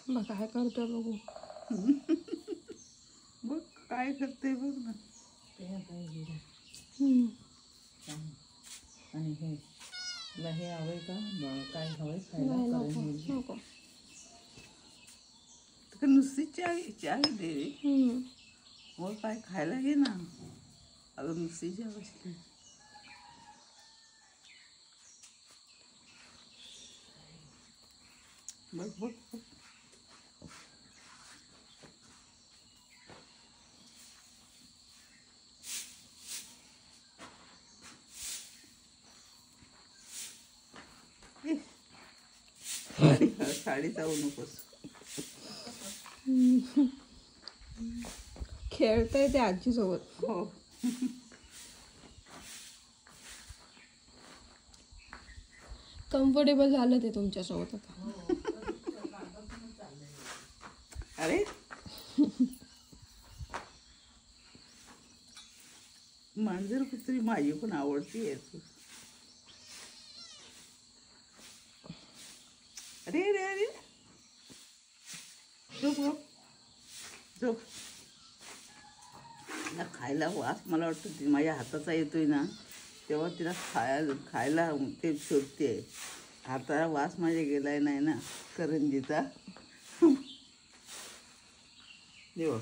बघ काय करतोय बघू. बघ काय करते बघ ना. आणि हे तुला हे हवंय का? काय हवंय खायला? नको. नुसती चहा दे रे. मग काय खायला घे ना. अगं नुसती चहा बसली. बघ बघ बघ. साडी जाऊ नकोस. खेळतंय ते आजीसोबत. हो. कम्फर्टेबल झालं ते तुमच्यासोबत आता. अरे मांजर कुत्री माझी पण आवडती आहे. अरे अरे अरे झोप झोप. तिला खायला वास मला वाटतं ती माझ्या हाताचा येतोय ना तेव्हा तिला खायला ते शोधते. हाताला वास माझ्या गेलाय नाही ना करंजीचा. देव